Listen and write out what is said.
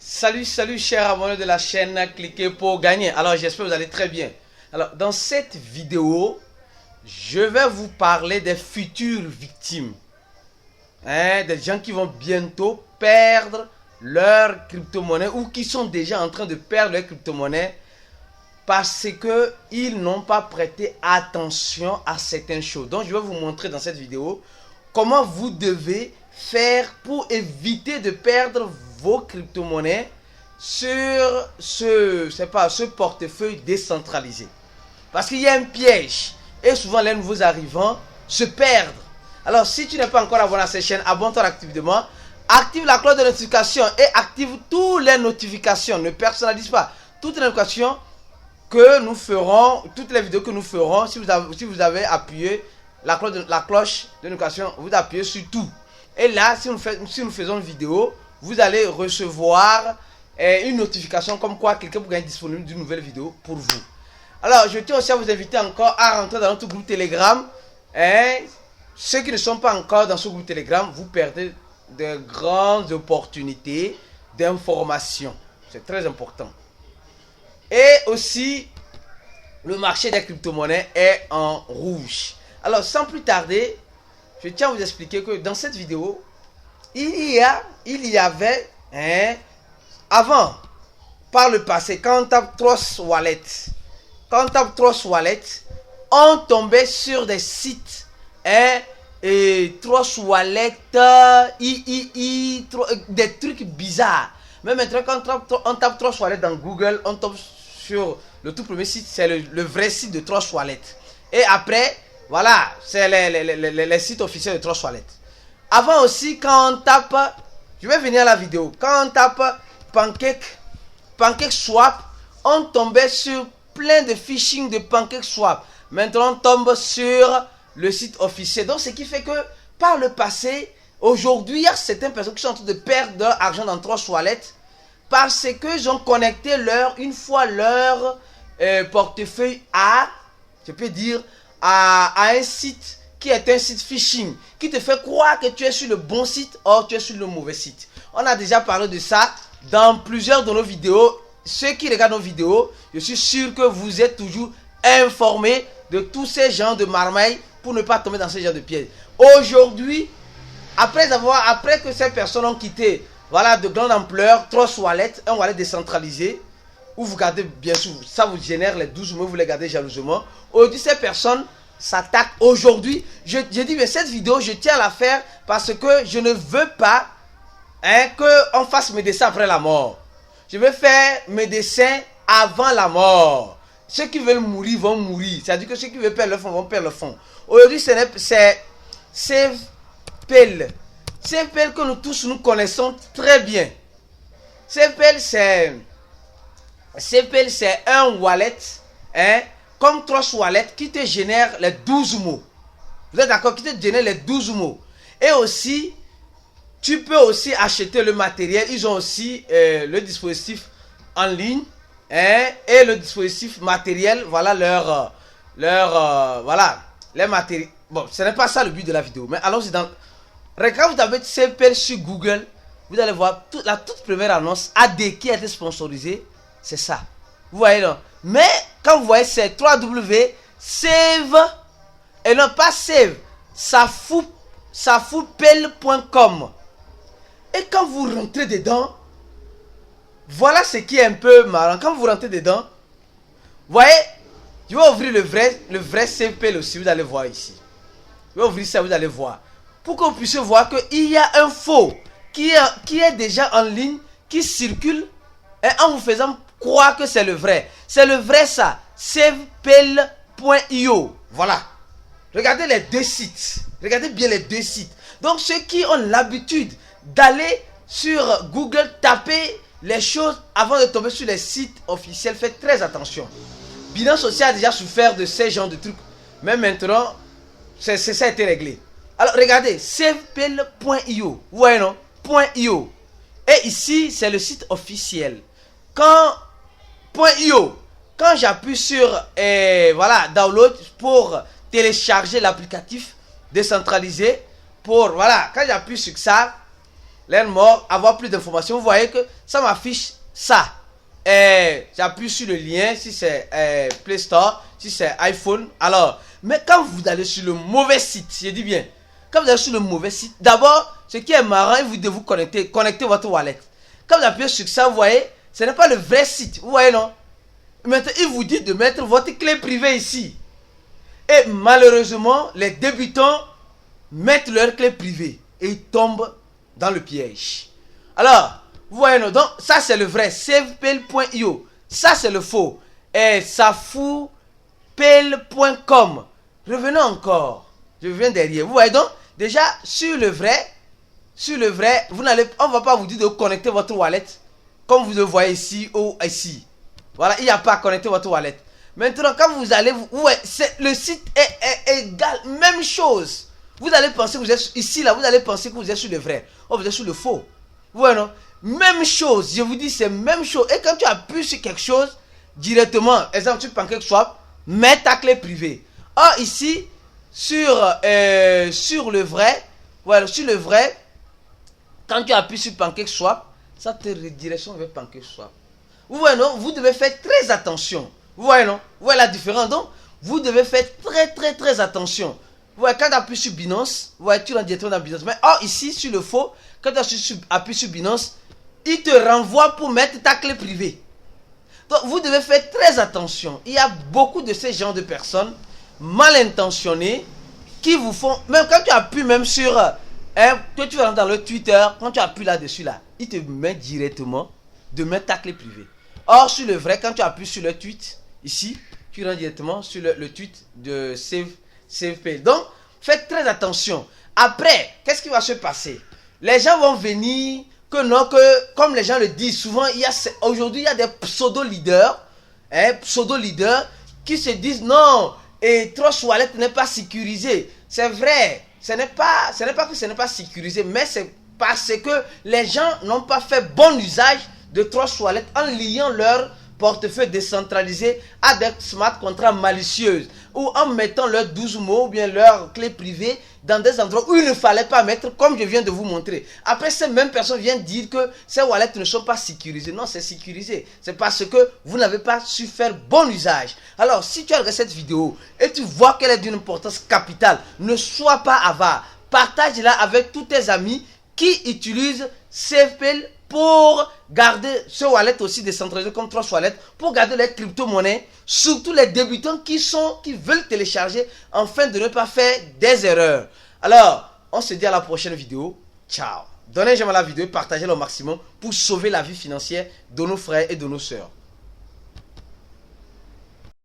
Salut, salut chers abonnés de la chaîne, cliquez pour gagner. Alors j'espère que vous allez très bien. Alors dans cette vidéo, je vais vous parler des futures victimes. Des gens qui vont bientôt perdre leur crypto-monnaie ou qui sont déjà en train de perdre leur crypto-monnaie parce qu'ils n'ont pas prêté attention à certaines choses. Donc je vais vous montrer dans cette vidéo comment vous devez faire pour éviter de perdre vos crypto-monnaies sur ce portefeuille décentralisé. Parce qu'il y a un piège et souvent les nouveaux arrivants se perdent. Alors si tu n'es pas encore abonné à cette chaîne, abonne-toi activement, active la cloche de notification et active toutes les notifications. Ne personnalise pas toutes les notifications que nous ferons, toutes les vidéos que nous ferons. Si vous avez appuyé la cloche de notification, vous appuyez sur tout. Et là, si nous faisons une vidéo, vous allez recevoir une notification comme quoi quelqu'un pourrait être disponible d'une nouvelle vidéo pour vous. Alors, je tiens aussi à vous inviter encore à rentrer dans notre groupe Telegram. Ceux qui ne sont pas encore dans ce groupe Telegram, vous perdez de grandes opportunités d'information. C'est très important. Et aussi, le marché des crypto-monnaies est en rouge. Alors, sans plus tarder, je tiens à vous expliquer que dans cette vidéo, il y avait, avant, par le passé, quand on tape Trust Wallet, on tombait sur des sites, et Trust Wallet, des trucs bizarres. Mais maintenant, quand on tape Trust Wallet dans Google, on tombe sur le tout premier site, c'est le vrai site de Trust Wallet. Et après, voilà, c'est les sites officiels de Trust Wallet. Avant aussi, quand on tape, je vais venir à la vidéo, quand on tape PancakeSwap, on tombait sur plein de phishing de PancakeSwap. Maintenant, on tombe sur le site officiel. Donc, ce qui fait que par le passé, aujourd'hui, il y a certaines personnes qui sont en train de perdre leur argent dans Trust Wallet parce qu'ils ont connecté une fois leur portefeuille à, je peux dire, à un site qui est un site phishing, qui te fait croire que tu es sur le bon site, or tu es sur le mauvais site. On a déjà parlé de ça dans plusieurs de nos vidéos. Ceux qui regardent nos vidéos, je suis sûr que vous êtes toujours informés de tous ces genres de marmailles pour ne pas tomber dans ce genre de pièges. Aujourd'hui, après que ces personnes ont quitté, voilà, de grande ampleur, Trust Wallet, un wallet décentralisé, où vous gardez, bien sûr, ça vous génère les 12 mois, vous les gardez jalousement. Aujourd'hui, ces personnes s'attaquent. Aujourd'hui, je dis, mais cette vidéo, je tiens à la faire parce que je ne veux pas qu'on fasse mes dessins après la mort. Je vais faire mes dessins avant la mort. Ceux qui veulent mourir vont mourir. C'est-à-dire que ceux qui veulent perdre le fond vont perdre le fond. Aujourd'hui, c'est SafePal. SafePal que nous tous nous connaissons très bien. SafePal, c'est un wallet, comme Trust Wallet, qui te génère les 12 mots. Vous êtes d'accord? Qui te génère les 12 mots. Et aussi, tu peux aussi acheter le matériel. Ils ont aussi le dispositif en ligne, et le dispositif matériel. Voilà voilà, les matériels. Bon, ce n'est pas ça le but de la vidéo. Mais allons-y dans... Quand vous tapez SafePal sur Google, vous allez voir la toute première annonce AD qui a été sponsorisée. C'est ça. Vous voyez, non? Mais quand vous voyez, c'est www.save, et non pas save, safoupel.com. Et quand vous rentrez dedans, voilà ce qui est un peu marrant. Quand vous rentrez dedans, vous voyez, je vais ouvrir le vrai SafePal aussi. Vous allez voir ici. Je vais ouvrir ça, vous allez voir. Pour que vous puissiez voir qu'il y a un faux qui est déjà en ligne, qui circule, et en vous faisant croire que c'est le vrai. C'est le vrai ça. SafePal.io. Voilà. Regardez les deux sites. Regardez bien les deux sites. Donc ceux qui ont l'habitude d'aller sur Google, taper les choses avant de tomber sur les sites officiels, faites très attention. Binance aussi a déjà souffert de ces genres de trucs. Mais maintenant, ça a été réglé. Alors regardez, SafePal.io. Vous voyez, non? .io. Et ici, c'est le site officiel. Quand j'appuie sur voilà, download pour télécharger l'applicatif décentralisé, quand j'appuie sur ça, lettre morte, avoir plus d'informations. Vous voyez que ça m'affiche ça. J'appuie sur le lien si c'est Play Store, si c'est iPhone. Alors, mais quand vous allez sur le mauvais site, je dis bien, quand vous allez sur le mauvais site, d'abord, ce qui est marrant, vous devez vous connecter votre wallet. Quand vous appuyez sur ça, vous voyez, ce n'est pas le vrai site. Vous voyez, non? Maintenant, il vous dit de mettre votre clé privée ici. Et malheureusement, les débutants mettent leur clé privée et ils tombent dans le piège. Alors, vous voyez, non? Donc, ça c'est le vrai, savepayl.io. Ça c'est le faux. Et safoupayl.com. Revenons encore. Je viens derrière. Vous voyez donc, déjà, sur le vrai, on ne va pas vous dire de connecter votre wallet comme vous le voyez ici ou ici. Voilà, il n'y a pas à connecter votre wallet. Maintenant, quand vous allez, le site est égal, même chose. Vous allez penser que vous êtes ici, là, vous allez penser que vous êtes sur le vrai. Oh, vous êtes sur le faux. Vous voyez, non? Même chose, je vous dis, c'est même chose. Et quand tu appuies sur quelque chose, directement, exemple, sur PancakeSwap, mets ta clé privée. Or, ici, sur le vrai, voilà, sur le vrai, quand tu appuies sur PancakeSwap, ça te redirectionne vers PancakeSwap. Vous voyez, non? Vous devez faire très attention. Vous voyez, non? Vous voyez la différence, donc? Vous devez faire très attention. Vous voyez, quand tu appuies sur Binance, vous voyez, tu rentres directement dans Binance. Mais or, ici, sur le faux, quand tu appuies sur Binance, il te renvoie pour mettre ta clé privée. Donc, vous devez faire très attention. Il y a beaucoup de ces genres de personnes mal intentionnées qui vous font, même quand tu appuies même sur, que tu vas dans le Twitter, quand tu appuies là-dessus, là, il te met directement de mettre ta clé privée. Or, sur le vrai, quand tu appuies sur le tweet, ici, tu rentres directement sur le tweet de SavePayl. Donc, faites très attention. Après, qu'est-ce qui va se passer? Les gens vont venir, comme les gens le disent souvent, aujourd'hui, il y a des pseudo-leaders, qui se disent non, et Trust Wallet n'est pas sécurisé. C'est vrai, ce n'est pas que ce n'est pas sécurisé, mais c'est parce que les gens n'ont pas fait bon usage de Trust Wallet en liant leur portefeuille décentralisé à des smart contracts malicieux ou en mettant leurs 12 mots ou bien leur clé privée dans des endroits où il ne fallait pas mettre, comme je viens de vous montrer. Après, ces mêmes personnes viennent dire que ces wallets ne sont pas sécurisés. Non, c'est sécurisé. C'est parce que vous n'avez pas su faire bon usage. Alors, si tu as regardé cette vidéo et tu vois qu'elle est d'une importance capitale, ne sois pas avare. Partage-la avec tous tes amis qui utilisent SavePayl pour garder ce wallet aussi décentralisé comme Trust Wallet, pour garder les crypto-monnaies, surtout les débutants qui veulent télécharger afin de ne pas faire des erreurs. Alors, on se dit à la prochaine vidéo. Ciao. Donnez j'aime à la vidéo et partagez-la au maximum pour sauver la vie financière de nos frères et de nos sœurs.